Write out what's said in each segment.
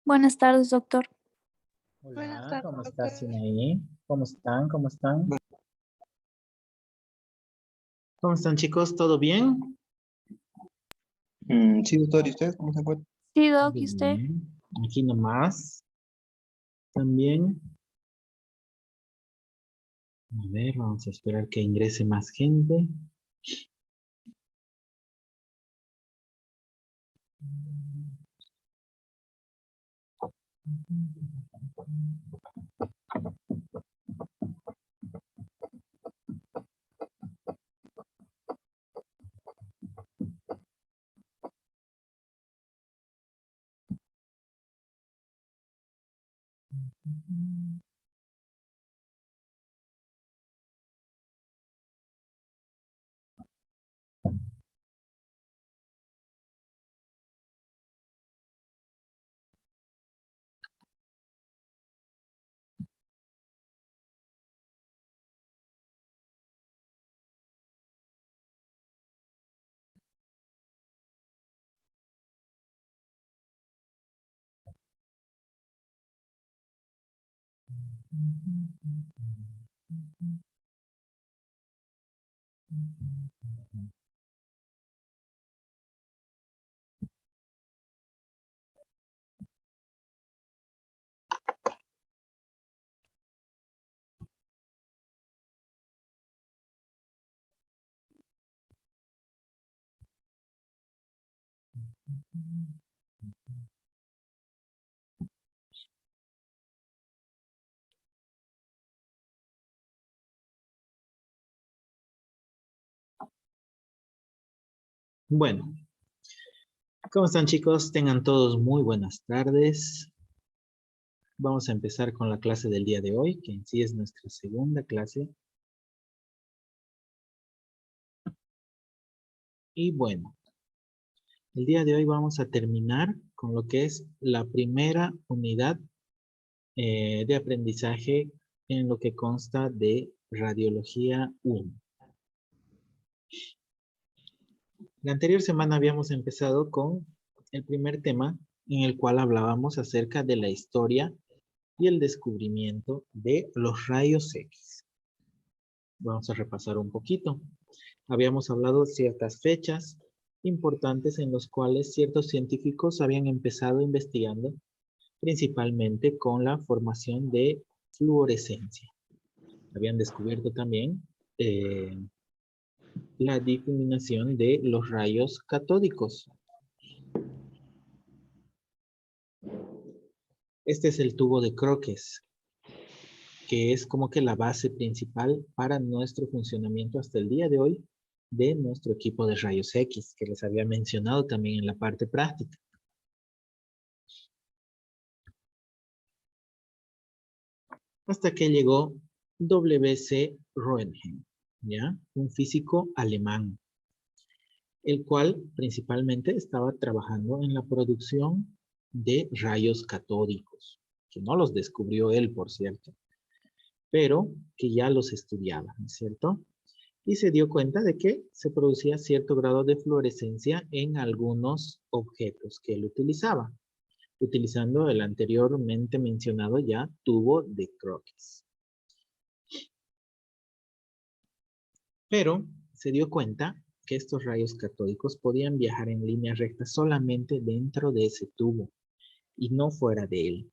Buenas tardes, doctor. Buenas Hola, tardes, ¿cómo doctor. estás, Sinaí? ¿Cómo están? ¿Cómo están? ¿Cómo están, chicos? ¿Todo bien? Sí, doctor, ¿y usted cómo se encuentra? Sí, doc, ¿y usted? Bien. Aquí nomás. También. A ver, vamos a esperar que ingrese más gente. Bueno, ¿cómo están, chicos? Tengan todos muy buenas tardes. Vamos a empezar con la clase del día de hoy, que en sí es nuestra segunda clase. Y bueno, el día de hoy vamos a terminar con lo que es la primera unidad de aprendizaje en lo que consta de Radiología 1. La anterior semana habíamos empezado con el primer tema en el cual hablábamos acerca de la historia y el descubrimiento de los rayos X. Vamos a repasar un poquito. Habíamos hablado de ciertas fechas importantes en los cuales ciertos científicos habían empezado investigando principalmente con la formación de fluorescencia. Habían descubierto también la difuminación de los rayos catódicos. Este es el tubo de Crookes, que es como que la base principal para nuestro funcionamiento hasta el día de hoy de nuestro equipo de rayos X, que les había mencionado también en la parte práctica. Hasta que llegó W.C. Röntgen, ¿ya? Un físico alemán, el cual principalmente estaba trabajando en la producción de rayos catódicos, que no los descubrió él, por cierto, pero que ya los estudiaba, ¿no es cierto? Y se dio cuenta de que se producía cierto grado de fluorescencia en algunos objetos que él utilizaba, utilizando el anteriormente mencionado ya tubo de Crookes. Pero se dio cuenta que estos rayos catódicos podían viajar en línea recta solamente dentro de ese tubo y no fuera de él.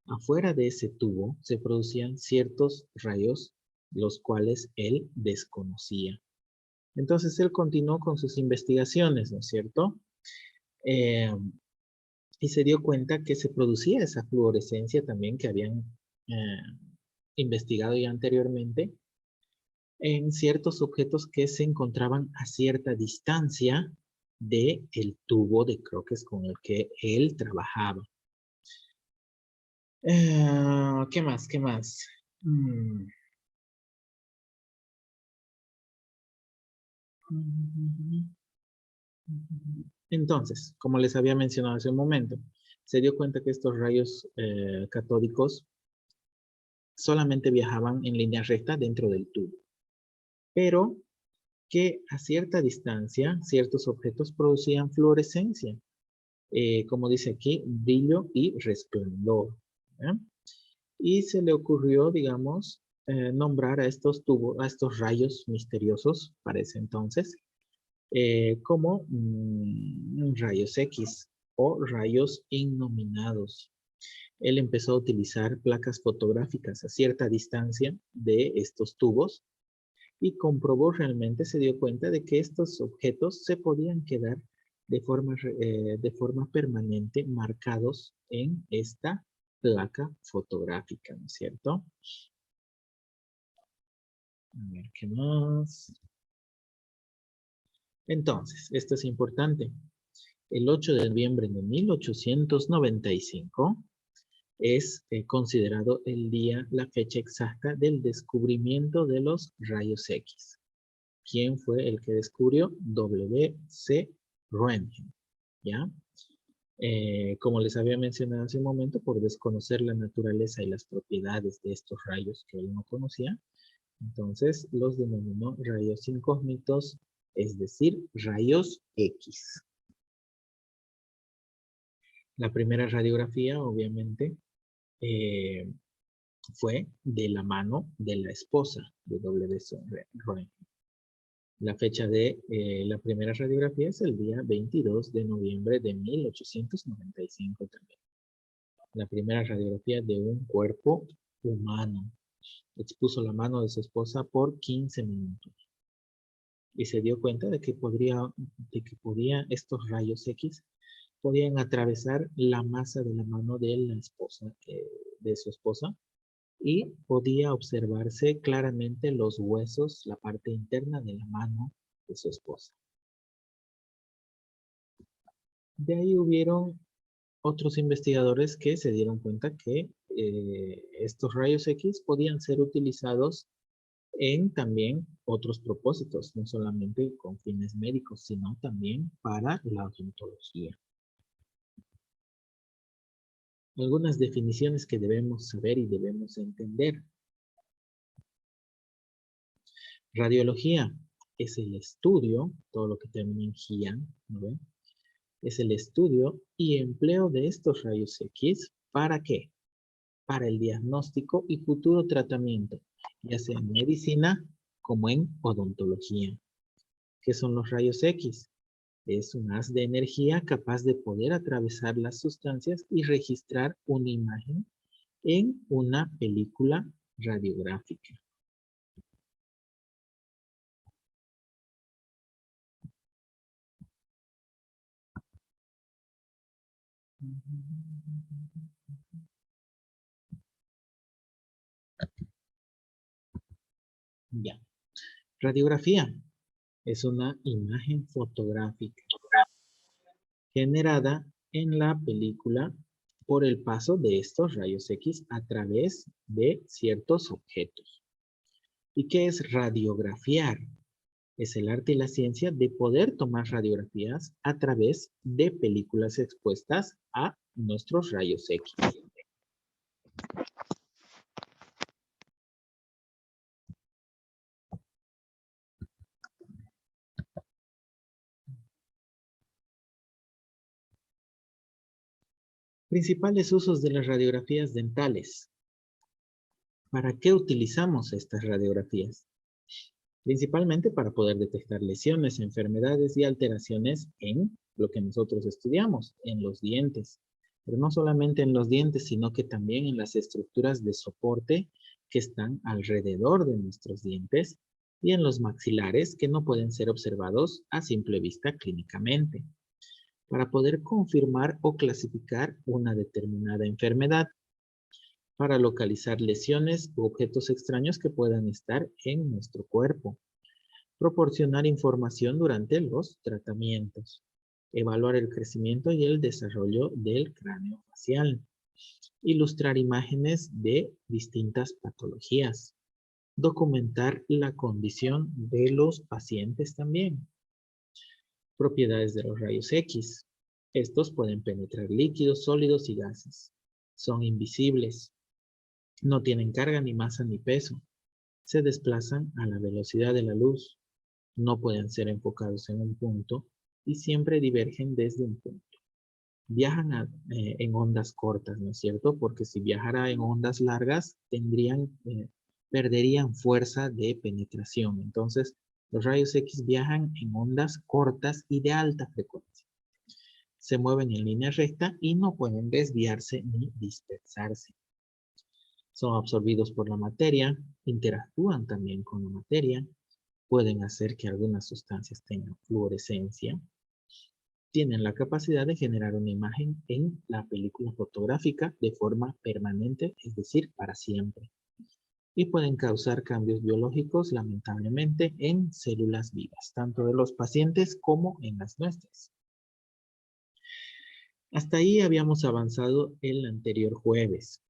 Afuera de ese tubo se producían ciertos rayos los cuales él desconocía. Entonces él continuó con sus investigaciones, ¿no es cierto? Y se dio cuenta que se producía esa fluorescencia también que habían investigado ya anteriormente en ciertos objetos que se encontraban a cierta distancia del tubo de Crookes con el que él trabajaba. ¿Qué más? ¿Qué más? Entonces, como les había mencionado hace un momento, se dio cuenta que estos rayos catódicos solamente viajaban en línea recta dentro del tubo, pero que a cierta distancia ciertos objetos producían fluorescencia. como dice aquí, brillo y resplandor. ¿Ya? Y se le ocurrió, digamos, nombrar a estos tubos, a estos rayos misteriosos para ese entonces, como rayos X o rayos innominados. Él empezó a utilizar placas fotográficas a cierta distancia de estos tubos y comprobó realmente, se dio cuenta de que estos objetos se podían quedar de forma permanente marcados en esta placa fotográfica, ¿no es cierto? A ver, ¿qué más? Entonces, esto es importante. El 8 de noviembre de 1895 es considerado el día, la fecha exacta del descubrimiento de los rayos X. ¿Quién fue el que descubrió? W.C. Roentgen, ¿ya? Como les había mencionado hace un momento, por desconocer la naturaleza y las propiedades de estos rayos que él no conocía, entonces los denominó rayos incógnitos, es decir, rayos X. La primera radiografía, obviamente, fue de la mano de la esposa de W.C. Roentgen. La fecha de la primera radiografía es el día 22 de noviembre de 1895 también. La primera radiografía de un cuerpo humano. Expuso la mano de su esposa por 15 minutos. Y se dio cuenta de que estos rayos X podían atravesar la masa de la mano de la esposa, de su esposa, y podía observarse claramente los huesos, la parte interna de la mano de su esposa. De ahí hubieron otros investigadores que se dieron cuenta que estos rayos X podían ser utilizados en también otros propósitos, no solamente con fines médicos, sino también para la odontología. Algunas definiciones que debemos saber y debemos entender. Radiología es el estudio, todo lo que termina en GIA, ¿no ven? Es el estudio y empleo de estos rayos X, ¿para qué? Para el diagnóstico y futuro tratamiento, ya sea en medicina como en odontología. ¿Qué son los rayos X? Es un haz de energía capaz de poder atravesar las sustancias y registrar una imagen en una película radiográfica. Ya. Radiografía es una imagen fotográfica generada en la película por el paso de estos rayos X a través de ciertos objetos. ¿Y qué es radiografiar? Es el arte y la ciencia de poder tomar radiografías a través de películas expuestas a nuestros rayos X. Principales usos de las radiografías dentales. ¿Para qué utilizamos estas radiografías? Principalmente para poder detectar lesiones, enfermedades y alteraciones en lo que nosotros estudiamos, en los dientes. Pero no solamente en los dientes, sino que también en las estructuras de soporte que están alrededor de nuestros dientes y en los maxilares que no pueden ser observados a simple vista clínicamente, para poder confirmar o clasificar una determinada enfermedad, para localizar lesiones u objetos extraños que puedan estar en nuestro cuerpo, proporcionar información durante los tratamientos, evaluar el crecimiento y el desarrollo del cráneo facial, ilustrar imágenes de distintas patologías, documentar la condición de los pacientes también. Propiedades de los rayos X. Estos pueden penetrar líquidos, sólidos y gases. Son invisibles. No tienen carga ni masa ni peso. Se desplazan a la velocidad de la luz. No pueden ser enfocados en un punto y siempre divergen desde un punto. viajan en ondas cortas, ¿no es cierto? Porque si viajara en ondas largas, perderían fuerza de penetración. Entonces, los rayos X viajan en ondas cortas y de alta frecuencia. Se mueven en línea recta y no pueden desviarse ni dispersarse. Son absorbidos por la materia, interactúan también con la materia, pueden hacer que algunas sustancias tengan fluorescencia, tienen la capacidad de generar una imagen en la película fotográfica de forma permanente, es decir, para siempre. Y pueden causar cambios biológicos, lamentablemente, en células vivas, tanto de los pacientes como en las nuestras. Hasta ahí habíamos avanzado el anterior jueves.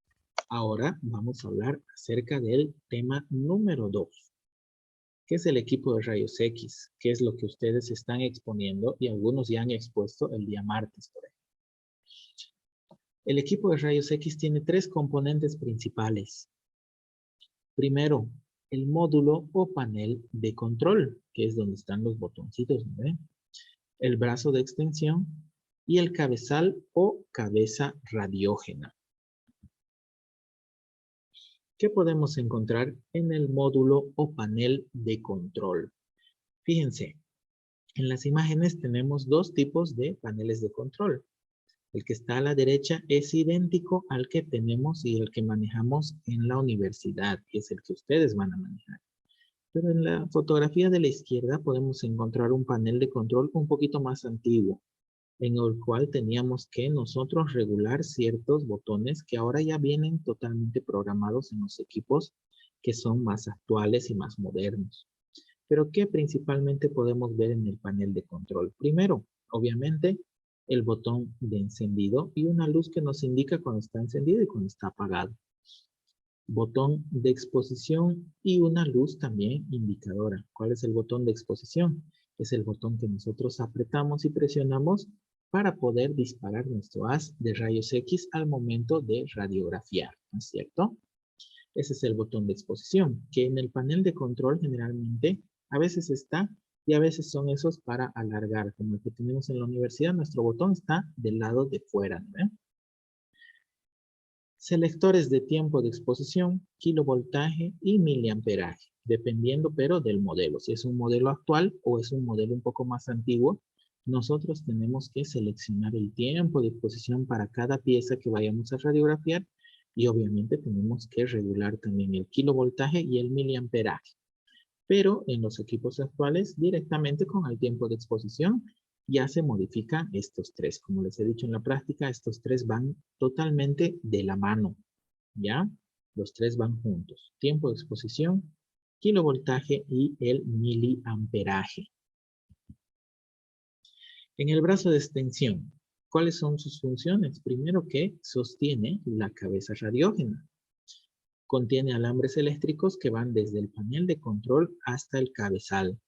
Ahora vamos a hablar acerca del tema número 2. ¿Qué es el equipo de rayos X? ¿Qué es lo que ustedes están exponiendo? Y algunos ya han expuesto el día martes, por ejemplo. El equipo de rayos X tiene 3 componentes principales. Primero, el módulo o panel de control, que es donde están los botoncitos, ¿no ven? El brazo de extensión y el cabezal o cabeza radiógena. ¿Qué podemos encontrar en el módulo o panel de control? Fíjense, en las imágenes tenemos 2 tipos de paneles de control. El que está a la derecha es idéntico al que tenemos y el que manejamos en la universidad, que es el que ustedes van a manejar. Pero en la fotografía de la izquierda podemos encontrar un panel de control un poquito más antiguo, en el cual teníamos que nosotros regular ciertos botones que ahora ya vienen totalmente programados en los equipos que son más actuales y más modernos. Pero ¿qué principalmente podemos ver en el panel de control? Primero, obviamente, el botón de encendido y una luz que nos indica cuando está encendido y cuando está apagado. Botón de exposición y una luz también indicadora. ¿Cuál es el botón de exposición? Es el botón que nosotros apretamos y presionamos para poder disparar nuestro haz de rayos X al momento de radiografiar, ¿no es cierto? Ese es el botón de exposición, que en el panel de control generalmente a veces está y a veces son esos para alargar, como el que tenemos en la universidad. Nuestro botón está del lado de fuera, ¿no? Selectores de tiempo de exposición, kilovoltaje y miliamperaje, dependiendo pero del modelo. Si es un modelo actual o es un modelo un poco más antiguo, nosotros tenemos que seleccionar el tiempo de exposición para cada pieza que vayamos a radiografiar y obviamente tenemos que regular también el kilovoltaje y el miliamperaje. Pero en los equipos actuales, directamente con el tiempo de exposición, ya se modifican estos 3. Como les he dicho en la práctica, estos 3 van totalmente de la mano, ¿ya? Los 3 van juntos. Tiempo de exposición, kilovoltaje y el miliamperaje. En el brazo de extensión, ¿cuáles son sus funciones? Primero que sostiene la cabeza radiógena. Contiene alambres eléctricos que van desde el panel de control hasta el cabezal.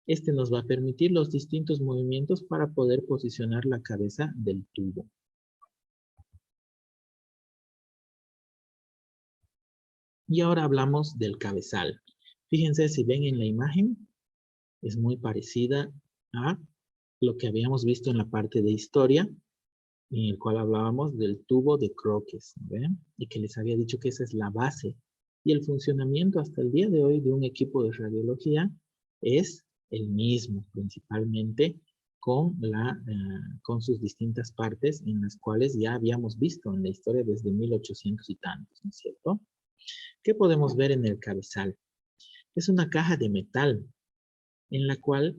Este nos va a permitir los distintos movimientos para poder posicionar la cabeza del tubo. Y ahora hablamos del cabezal. Fíjense si ven en la imagen, es muy parecida a lo que habíamos visto en la parte de historia, en el cual hablábamos del tubo de Crookes, ¿ven? Y que les había dicho que esa es la base. Y el funcionamiento hasta el día de hoy de un equipo de radiología es el mismo, principalmente con sus distintas partes en las cuales ya habíamos visto en la historia desde 1800 y tantos, ¿no es cierto? ¿Qué podemos ver en el cabezal? Es una caja de metal en la cual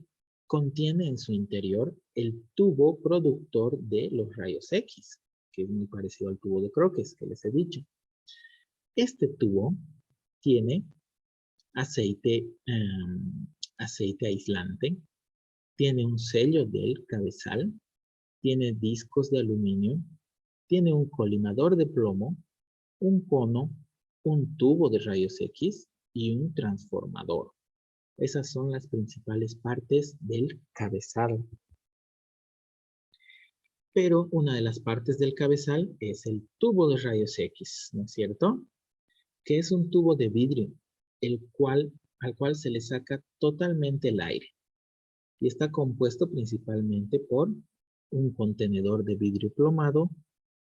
contiene en su interior el tubo productor de los rayos X, que es muy parecido al tubo de Crookes que les he dicho. Este tubo tiene aceite aislante, tiene un sello del cabezal, tiene discos de aluminio, tiene un colimador de plomo, un cono, un tubo de rayos X y un transformador. Esas son las principales partes del cabezal. Pero una de las partes del cabezal es el tubo de rayos X, ¿no es cierto? Que es un tubo de vidrio, al cual se le saca totalmente el aire. Y está compuesto principalmente por un contenedor de vidrio plomado,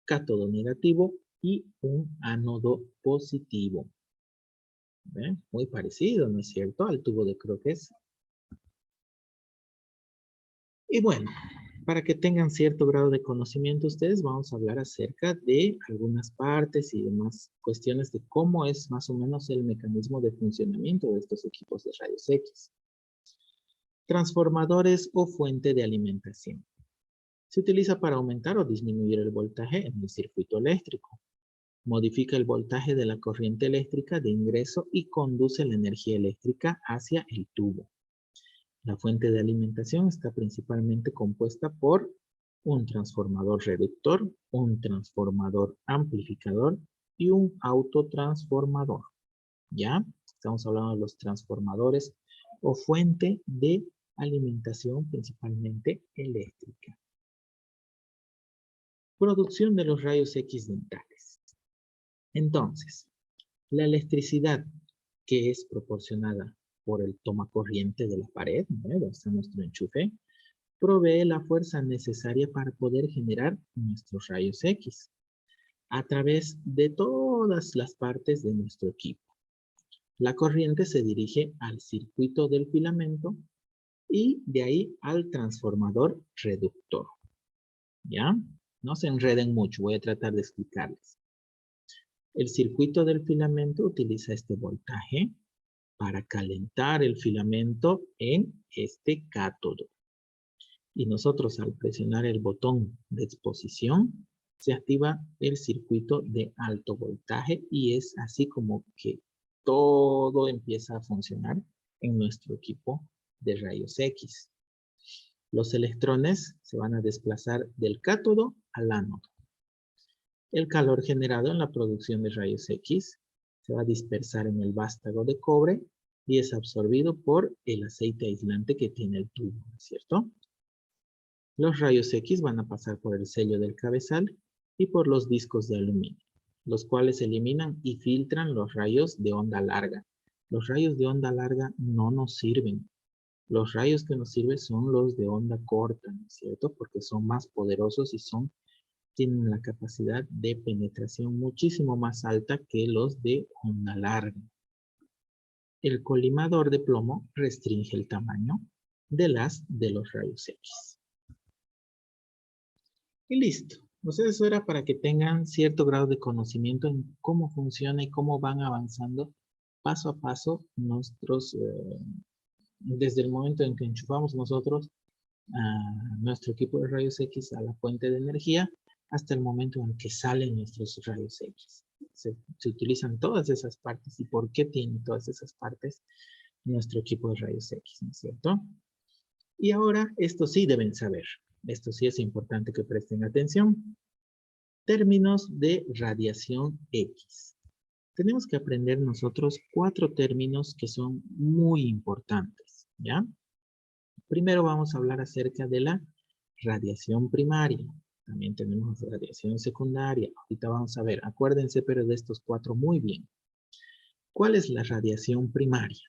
cátodo negativo y un ánodo positivo. ¿Ven? Muy parecido, ¿no es cierto?, al tubo de croquis. Y bueno, para que tengan cierto grado de conocimiento ustedes, vamos a hablar acerca de algunas partes y demás cuestiones de cómo es más o menos el mecanismo de funcionamiento de estos equipos de rayos X. Transformadores o fuente de alimentación. Se utiliza para aumentar o disminuir el voltaje en el circuito eléctrico. Modifica el voltaje de la corriente eléctrica de ingreso y conduce la energía eléctrica hacia el tubo. La fuente de alimentación está principalmente compuesta por un transformador reductor, un transformador amplificador y un autotransformador. ¿Ya? Estamos hablando de los transformadores o fuente de alimentación principalmente eléctrica. Producción de los rayos X dentales. Entonces, la electricidad que es proporcionada por el tomacorriente de la pared, ¿no? Donde está nuestro enchufe, provee la fuerza necesaria para poder generar nuestros rayos X a través de todas las partes de nuestro equipo. La corriente se dirige al circuito del filamento y de ahí al transformador reductor. ¿Ya? No se enreden mucho, voy a tratar de explicarles. El circuito del filamento utiliza este voltaje para calentar el filamento en este cátodo. Y nosotros al presionar el botón de exposición, se activa el circuito de alto voltaje y es así como que todo empieza a funcionar en nuestro equipo de rayos X. Los electrones se van a desplazar del cátodo al ánodo. El calor generado en la producción de rayos X se va a dispersar en el vástago de cobre y es absorbido por el aceite aislante que tiene el tubo, ¿cierto? Los rayos X van a pasar por el sello del cabezal y por los discos de aluminio, los cuales eliminan y filtran los rayos de onda larga. Los rayos de onda larga no nos sirven. Los rayos que nos sirven son los de onda corta, ¿no es cierto? Porque son más poderosos y tienen la capacidad de penetración muchísimo más alta que los de onda larga. El colimador de plomo restringe el tamaño de los rayos X. Y listo. Entonces eso era para que tengan cierto grado de conocimiento en cómo funciona y cómo van avanzando paso a paso desde el momento en que enchufamos nosotros a nuestro equipo de rayos X a la fuente de energía hasta el momento en que salen nuestros rayos X. Se utilizan todas esas partes y por qué tiene todas esas partes nuestro equipo de rayos X, ¿no es cierto? Y ahora, esto sí deben saber. Esto sí es importante que presten atención. Términos de radiación X. Tenemos que aprender nosotros 4 términos que son muy importantes, ¿ya? Primero vamos a hablar acerca de la radiación primaria. También tenemos radiación secundaria. Ahorita vamos a ver, acuérdense pero de estos 4 muy bien. ¿Cuál es la radiación primaria?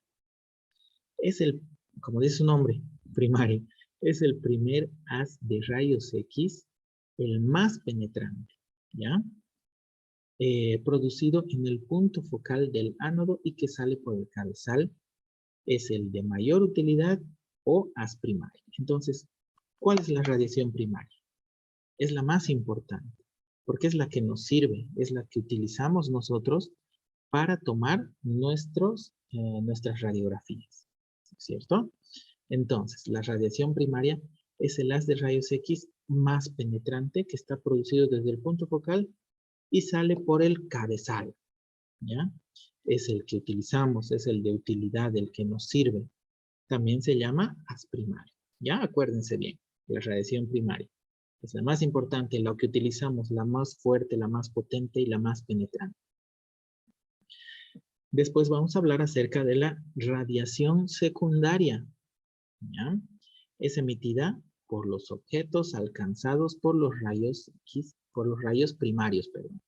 Es como dice su nombre, primaria. Es el primer haz de rayos X, el más penetrante, ¿ya? Producido en el punto focal del ánodo y que sale por el cabezal, es el de mayor utilidad o haz primario. Entonces, ¿cuál es la radiación primaria? Es la más importante, porque es la que nos sirve, es la que utilizamos nosotros para tomar nuestras radiografías, ¿cierto? Entonces, la radiación primaria es el haz de rayos X más penetrante que está producido desde el punto focal y sale por el cabezal, ¿ya? Es el que utilizamos, es el de utilidad, el que nos sirve. También se llama haz primario, ¿ya? Acuérdense bien, la radiación primaria es la más importante, la que utilizamos, la más fuerte, la más potente y la más penetrante. Después vamos a hablar acerca de la radiación secundaria, ¿ya? Es emitida por los objetos alcanzados por los rayos X, por los rayos primarios, perdón.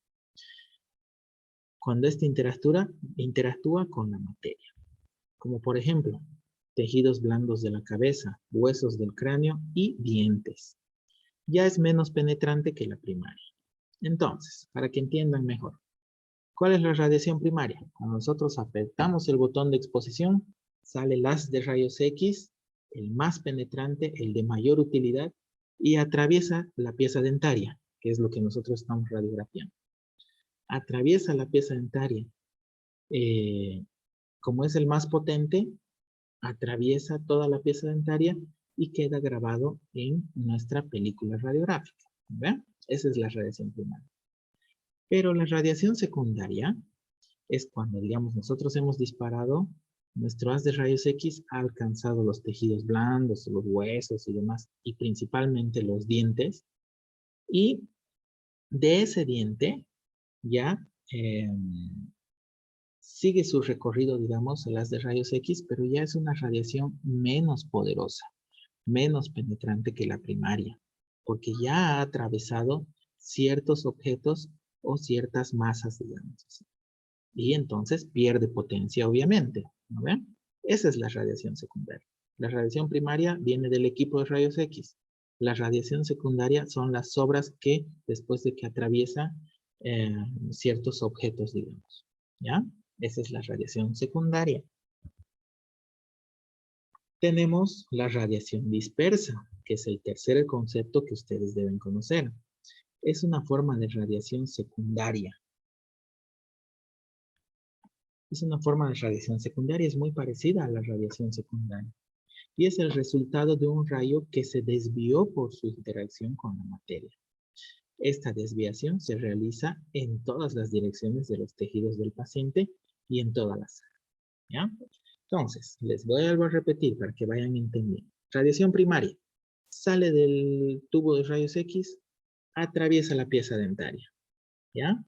Cuando éste interactúa con la materia, como por ejemplo, tejidos blandos de la cabeza, huesos del cráneo y dientes. ya es menos penetrante que la primaria. Entonces, para que entiendan mejor, ¿cuál es la radiación primaria? Cuando nosotros apretamos el botón de exposición, sale el haz de rayos X, el más penetrante, el de mayor utilidad, y atraviesa la pieza dentaria, que es lo que nosotros estamos radiografiando. Atraviesa la pieza dentaria. Como es el más potente, atraviesa toda la pieza dentaria y queda grabado en nuestra película radiográfica. ¿Ven? Esa es la radiación primaria. Pero la radiación secundaria es cuando, digamos, nosotros hemos disparado, nuestro haz de rayos X ha alcanzado los tejidos blandos, los huesos y demás, y principalmente los dientes, y de ese diente ya sigue su recorrido, digamos, el haz de rayos X, pero ya es una radiación menos poderosa, menos penetrante que la primaria, porque ya ha atravesado ciertos objetos o ciertas masas, digamos así. Y entonces pierde potencia, obviamente, ¿no ven? Esa es la radiación secundaria. La radiación primaria viene del equipo de rayos X. La radiación secundaria son las sobras que, después de que atraviesa ciertos objetos, digamos, ¿ya? Esa es la radiación secundaria. Tenemos la radiación dispersa, que es el tercer concepto que ustedes deben conocer. Es una forma de radiación secundaria. Es una forma de radiación secundaria, es muy parecida a la radiación secundaria. Y es el resultado de un rayo que se desvió por su interacción con la materia. Esta desviación se realiza en todas las direcciones de los tejidos del paciente y en toda la sala. ¿Ya? Entonces, les voy a repetir para que vayan entendiendo. Radiación primaria. Sale del tubo de rayos X, atraviesa la pieza dentaria. ¿Ya?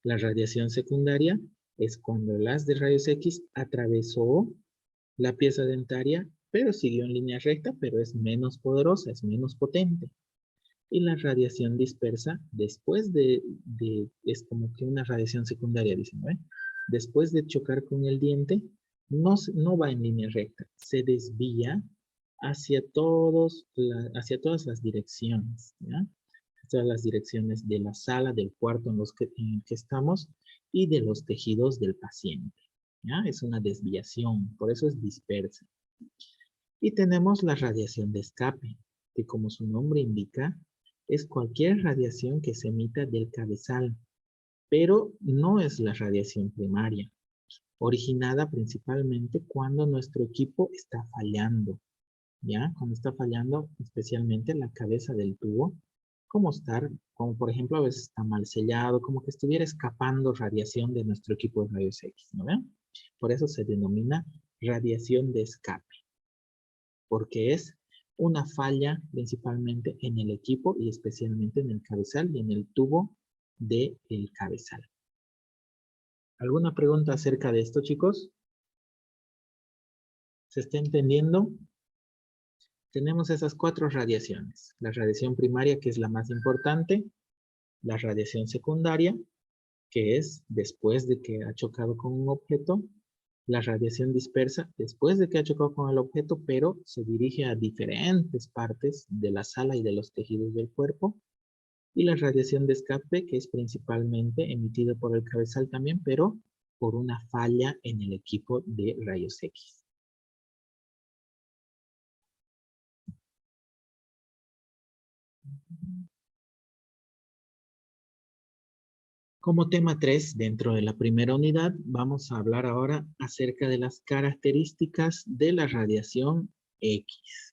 La radiación secundaria es cuando el haz de rayos X atravesó la pieza dentaria, pero siguió en línea recta, pero es menos poderosa, es menos potente. Y la radiación dispersa, después es como que una radiación secundaria, dicen, ¿no? Después de chocar con el diente, no va en línea recta, se desvía hacia todas las direcciones, ¿ya? Todas las direcciones de la sala, del cuarto en el que estamos y de los tejidos del paciente. ¿Ya? Es una desviación, por eso es dispersa. Y tenemos la radiación de escape, que como su nombre indica, es cualquier radiación que se emita del cabezal, pero no es la radiación primaria, originada principalmente cuando nuestro equipo está fallando. ¿Ya? Cuando está fallando, especialmente la cabeza del tubo, como por ejemplo a veces está mal sellado, como que estuviera escapando radiación de nuestro equipo de rayos X, ¿no ven? Por eso se denomina radiación de escape, porque es una falla principalmente en el equipo y especialmente en el cabezal y en el tubo del cabezal. ¿Alguna pregunta acerca de esto, chicos? ¿Se está entendiendo? Tenemos esas 4 radiaciones. La radiación primaria, que es la más importante. La radiación secundaria, que es después de que ha chocado con un objeto. La radiación dispersa, después de que ha chocado con el objeto, pero se dirige a diferentes partes de la sala y de los tejidos del cuerpo. Y la radiación de escape, que es principalmente emitida por el cabezal también, pero por una falla en el equipo de rayos X. Como tema 3, dentro de la primera unidad, vamos a hablar ahora acerca de las características de la radiación X.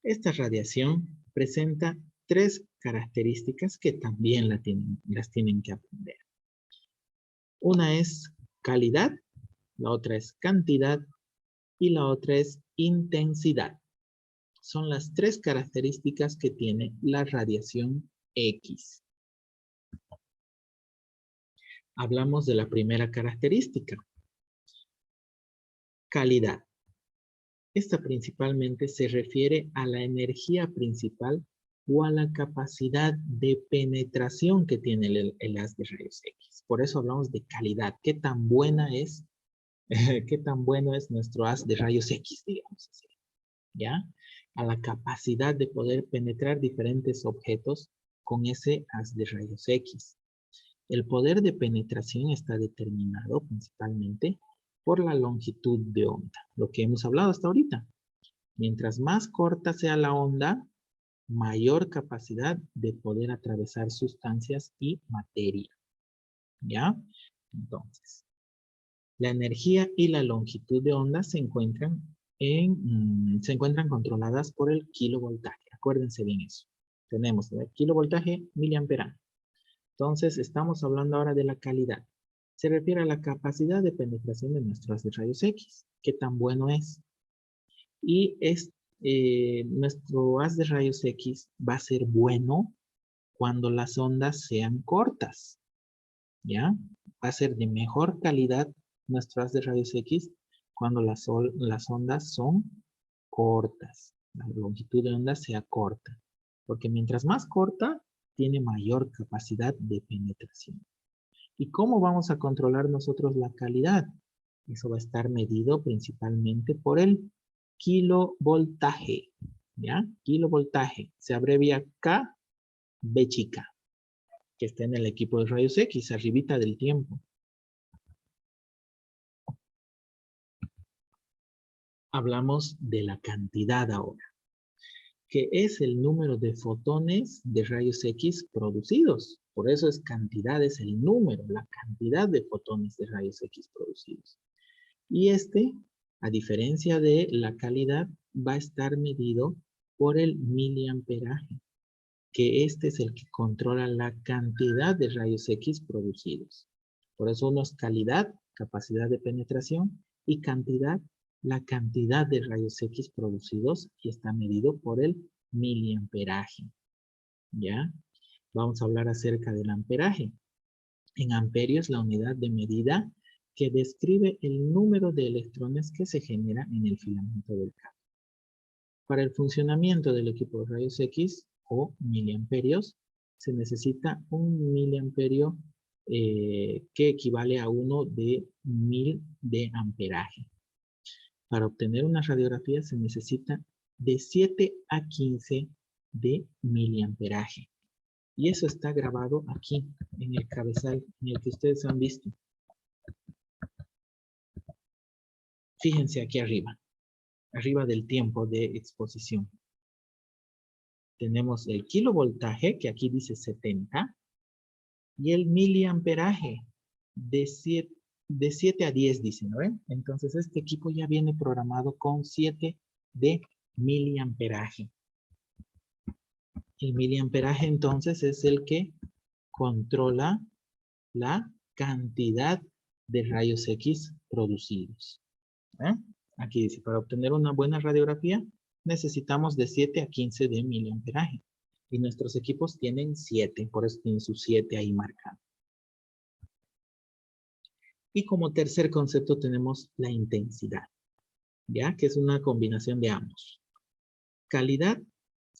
Esta radiación presenta 3 características que también las tienen que aprender. Una es calidad, la otra es cantidad y la otra es intensidad. Son las 3 características que tiene la radiación X. Hablamos de la primera característica. Calidad. Esta principalmente se refiere a la energía principal o a la capacidad de penetración que tiene el haz de rayos X. Por eso hablamos de calidad. ¿Qué tan buena es? ¿Qué tan bueno es nuestro haz de rayos X, digamos así? ¿Ya? a la capacidad de poder penetrar diferentes objetos con ese haz de rayos X. El poder de penetración está determinado principalmente por la longitud de onda, lo que hemos hablado hasta ahorita. Mientras más corta sea la onda, mayor capacidad de poder atravesar sustancias y materia. ¿Ya? Entonces, la energía y la longitud de onda se encuentran controladas por el kilovoltaje. Acuérdense bien eso. Tenemos el kilovoltaje, miliamperaje. Entonces, estamos hablando ahora de la calidad. Se refiere a la capacidad de penetración de nuestro haz de rayos X. ¿Qué tan bueno es? Y nuestro haz de rayos X va a ser bueno cuando las ondas sean cortas. ¿Ya? Va a ser de mejor calidad nuestro haz de rayos X cuando las ondas son cortas. La longitud de onda sea corta. Porque mientras más corta, tiene mayor capacidad de penetración. ¿Y cómo vamos a controlar nosotros la calidad? Eso va a estar medido principalmente por el kilovoltaje. ¿Ya? Kilovoltaje. Se abrevia K, B chica, que está en el equipo de rayos X, arribita del tiempo. Hablamos de la cantidad ahora, que es el número de fotones de rayos X producidos. Por eso es cantidad, es el número, la cantidad de fotones de rayos X producidos. Y a diferencia de la calidad, va a estar medido por el miliamperaje, que es el que controla la cantidad de rayos X producidos. Por eso uno es calidad, capacidad de penetración, y cantidad, la cantidad de rayos X producidos, y está medido por el miliamperaje. ¿Ya? Vamos a hablar acerca del amperaje. En amperios, la unidad de medida que describe el número de electrones que se genera en el filamento del cable. Para el funcionamiento del equipo de rayos X o miliamperios, se necesita un miliamperio que equivale a 1 de 1000 de amperaje. Para obtener una radiografía se necesita de 7 a 15 de miliamperaje. Y eso está grabado aquí, en el cabezal, en el que ustedes han visto. Fíjense aquí arriba del tiempo de exposición. Tenemos el kilovoltaje, que aquí dice 70, y el miliamperaje de 7 a 10, dicen, ¿no ven? Entonces, este equipo ya viene programado con 7 de miliamperaje. El miliamperaje, entonces, es el que controla la cantidad de rayos X producidos. Aquí dice, para obtener una buena radiografía, necesitamos de 7 a 15 de miliamperaje. Y nuestros equipos tienen 7, por eso tienen su 7 ahí marcado. Y como tercer concepto tenemos la intensidad, ¿ya? Que es una combinación de ambos. Calidad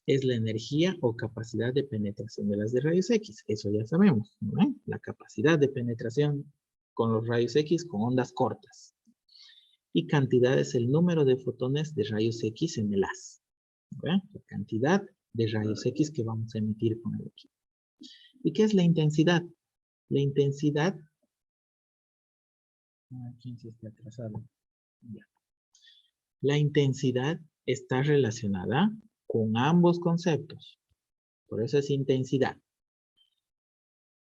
es la energía o capacidad de penetración de las de rayos X. Eso ya sabemos, ¿no? La capacidad de penetración con los rayos X con ondas cortas. Y cantidad es el número de fotones de rayos X en el haz. ¿Ve? La cantidad de rayos X que vamos a emitir con el equipo. ¿Y qué es la intensidad? La intensidad... ¿Quién se está atrasado? Ya. La intensidad está relacionada con ambos conceptos. Por eso es intensidad.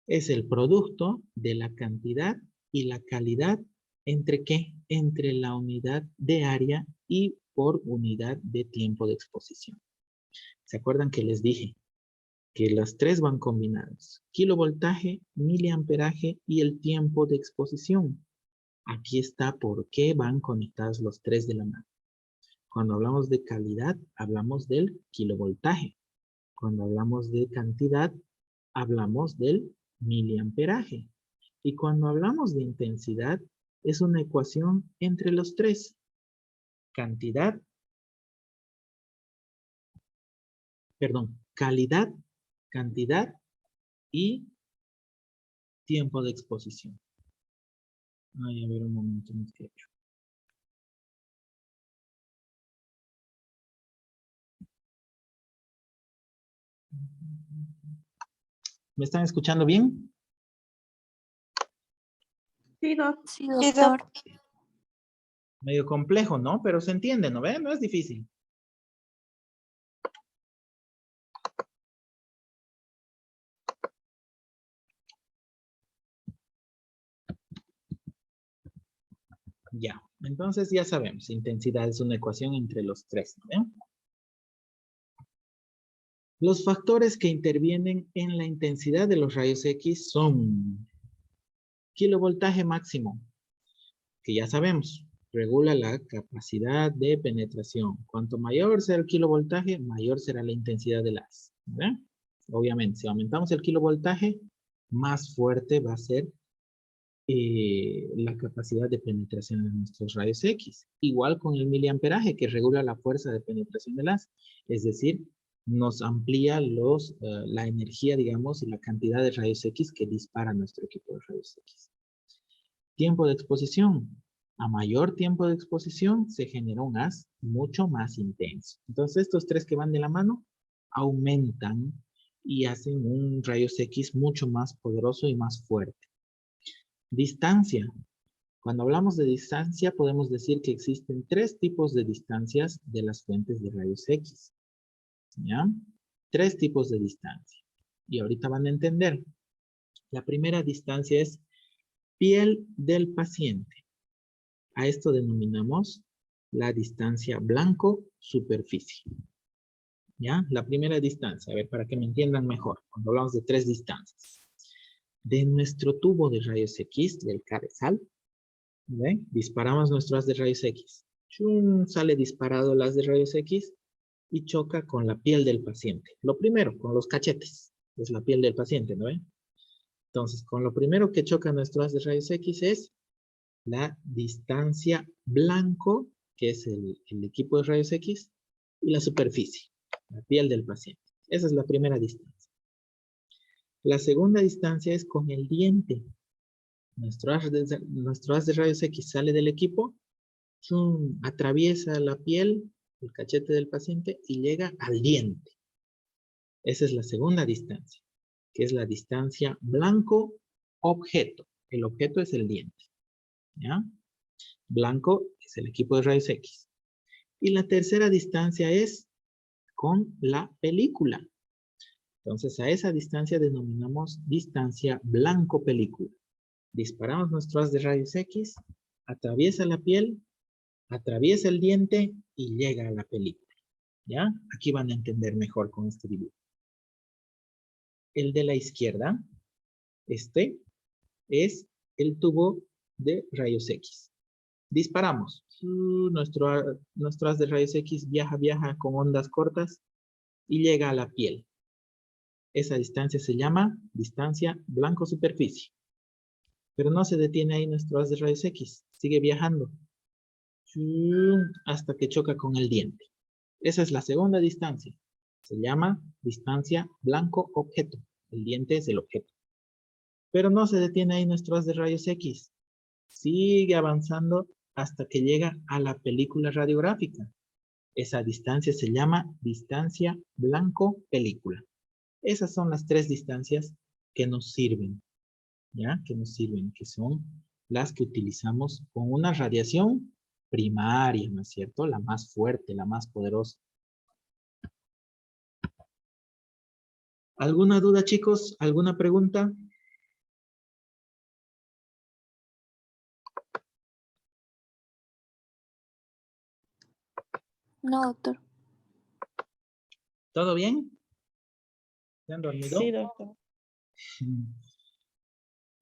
Es el producto de la cantidad y la calidad. ¿Entre qué? Entre la unidad de área y por unidad de tiempo de exposición. ¿Se acuerdan que les dije que las tres van combinadas? Kilovoltaje, miliamperaje y el tiempo de exposición. Aquí está por qué van conectados los tres de la mano. Cuando hablamos de calidad, hablamos del kilovoltaje. Cuando hablamos de cantidad, hablamos del miliamperaje. Y cuando hablamos de intensidad, es una ecuación entre los tres. Calidad, cantidad y tiempo de exposición. Ay, a ver un momento, me he hecho. ¿Me están escuchando bien? Sí, doctor. Medio complejo, ¿no? Pero se entiende, ¿no ve? No es difícil. Ya, entonces ya sabemos, intensidad es una ecuación entre los tres, ¿no ven? Los factores que intervienen en la intensidad de los rayos X son kilovoltaje máximo, que ya sabemos, regula la capacidad de penetración. Cuanto mayor sea el kilovoltaje, mayor será la intensidad de las. ¿Verdad? Obviamente, si aumentamos el kilovoltaje, más fuerte va a ser la capacidad de penetración de nuestros rayos X. Igual con el miliamperaje, que regula la fuerza de penetración de las. Es decir, nos amplía la energía, digamos, y la cantidad de rayos X que dispara nuestro equipo de rayos X. Tiempo de exposición. A mayor tiempo de exposición se genera un haz mucho más intenso. Entonces estos tres que van de la mano aumentan y hacen un rayos X mucho más poderoso y más fuerte. Distancia. Cuando hablamos de distancia podemos decir que existen tres tipos de distancias de las fuentes de rayos X. ¿Ya? Tres tipos de distancia. Y ahorita van a entender. La primera distancia es piel del paciente. A esto denominamos la distancia blanco-superficie. ¿Ya? La primera distancia, a ver, para que me entiendan mejor, cuando hablamos de tres distancias. De nuestro tubo de rayos X, del cabezal, ¿ven? Disparamos nuestro haz de rayos X. ¡Chum! Sale disparado el haz de rayos X y choca con la piel del paciente. Lo primero, con los cachetes, es la piel del paciente, ¿no ven? Entonces, con lo primero que choca nuestro haz de rayos X es la distancia blanco, que es el equipo de rayos X, y la superficie, la piel del paciente. Esa es la primera distancia. La segunda distancia es con el diente. Nuestro haz de rayos X sale del equipo, ¡chum! Atraviesa la piel, el cachete del paciente, y llega al diente. Esa es la segunda distancia, que es la distancia blanco-objeto. El objeto es el diente. ¿Ya? Blanco es el equipo de rayos X. Y la tercera distancia es con la película. Entonces a esa distancia denominamos distancia blanco-película. Disparamos nuestro haz de rayos X, atraviesa la piel, atraviesa el diente y llega a la película. ¿Ya? Aquí van a entender mejor con este dibujo. El de la izquierda, este es el tubo de rayos X. Disparamos. Nuestro haz de rayos X viaja con ondas cortas y llega a la piel. Esa distancia se llama distancia blanco-superficie. Pero no se detiene ahí nuestro haz de rayos X. Sigue viajando hasta que choca con el diente. Esa es la segunda distancia. Se llama distancia blanco-objeto. El diente es el objeto. Pero no se detiene ahí nuestro haz de rayos X. Sigue avanzando hasta que llega a la película radiográfica. Esa distancia se llama distancia blanco-película. Esas son las tres distancias que nos sirven, ¿ya? Que nos sirven, que son las que utilizamos con una radiación primaria, ¿no es cierto? La más fuerte, la más poderosa. ¿Alguna duda, chicos? ¿Alguna pregunta? No, doctor. ¿Todo bien? ¿Se han dormido? Sí, doctor.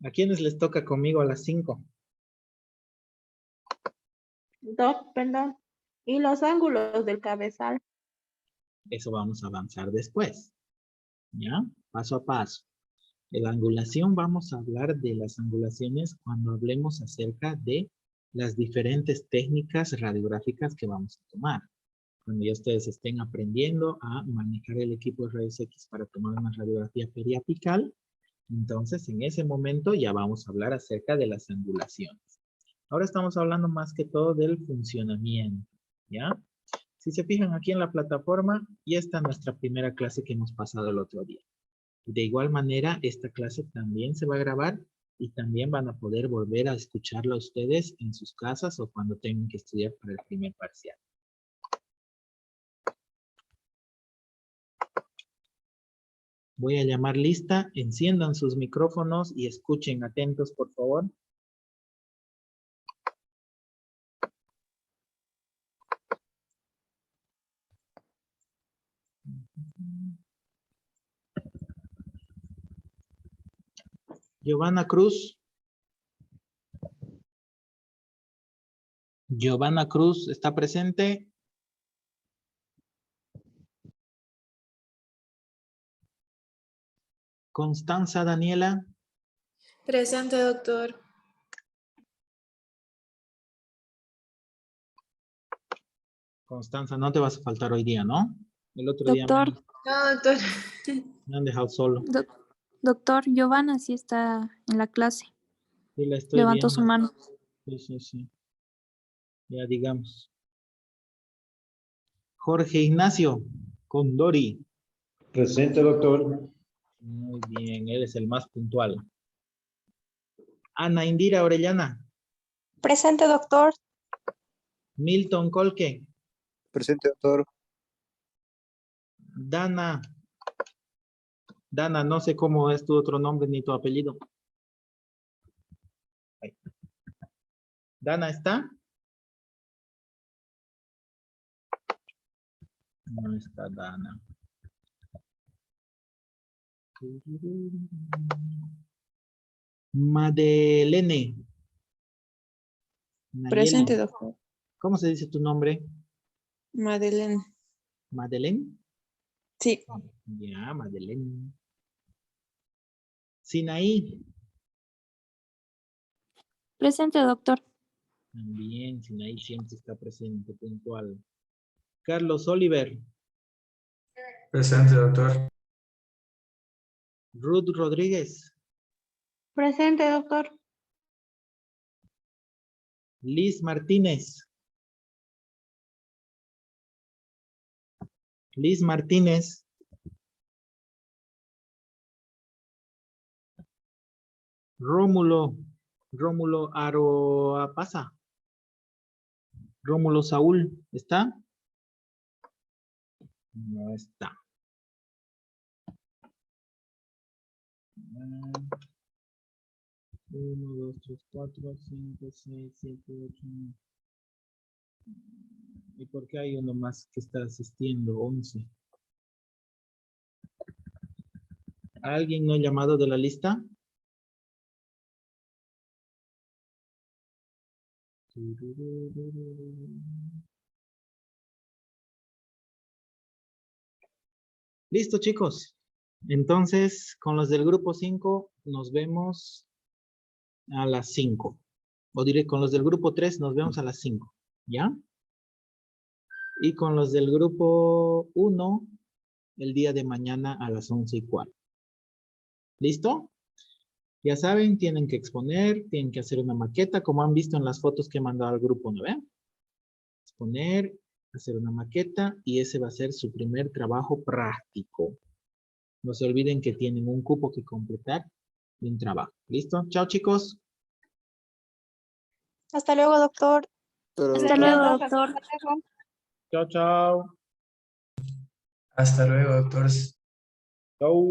¿A quiénes les toca conmigo a las 5? Doc, perdón. ¿Y los ángulos del cabezal? Eso vamos a avanzar después. ¿Ya? Paso a paso. En la angulación vamos a hablar de las angulaciones cuando hablemos acerca de las diferentes técnicas radiográficas que vamos a tomar. Cuando ya ustedes estén aprendiendo a manejar el equipo de rayos X para tomar una radiografía periapical, entonces en ese momento ya vamos a hablar acerca de las angulaciones. Ahora estamos hablando más que todo del funcionamiento, ¿ya? Si se fijan aquí en la plataforma, ya está nuestra primera clase que hemos pasado el otro día. De igual manera, esta clase también se va a grabar y también van a poder volver a escucharla ustedes en sus casas o cuando tengan que estudiar para el primer parcial. Voy a llamar lista, enciendan sus micrófonos y escuchen atentos, por favor. Giovanna Cruz. Giovanna Cruz, ¿está presente? Constanza Daniela. Presente, doctor. Constanza, no te vas a faltar hoy día, ¿no? El otro día Doctor, No, doctor. me han dejado solo. doctor, Giovanna sí está en la clase. Sí, la estoy Levantó viendo. su mano. Sí. Ya digamos. Jorge Ignacio Condori. Presente, doctor. Muy bien, él es el más puntual. Ana Indira Orellana. Presente, doctor. Milton Colque. Presente, doctor. Dana. Dana, no sé cómo es tu otro nombre ni tu apellido. Ahí. Dana, ¿está? No está Dana. Madelene. Presente, Nayeli. doctor. ¿Cómo se dice tu nombre? Madeleine. ¿Madeleine? Sí. Ya, Madeleine. Sinaí. Presente, doctor. También, Sinaí siempre está presente, puntual. Carlos Oliver. Presente, doctor. Ruth Rodríguez. Presente, doctor. Liz Martínez. Liz Martínez. Rómulo Aroapasa. Rómulo Saúl, ¿está? No está. 1, 2, 3, 4, 5, 6, 7, 8, 9. ¿Y por qué hay uno más que está asistiendo? 11. ¿Alguien no ha llamado de la lista? Listo, chicos. Entonces, con los del grupo 5 nos vemos a las 5. O diré, con los del grupo 3 nos vemos a las 5. ¿Ya? Y con los del grupo 1 el día de mañana a las 11:15. ¿Listo? Ya saben, tienen que exponer, tienen que hacer una maqueta, como han visto en las fotos que he mandado al grupo, ¿no ven? Exponer, hacer una maqueta y ese va a ser su primer trabajo práctico. No se olviden que tienen un cupo que completar y un trabajo. ¿Listo? Chao, chicos. Hasta luego, doctor. Hasta luego, doctor. Chao, chao. Hasta luego, doctor. Chao.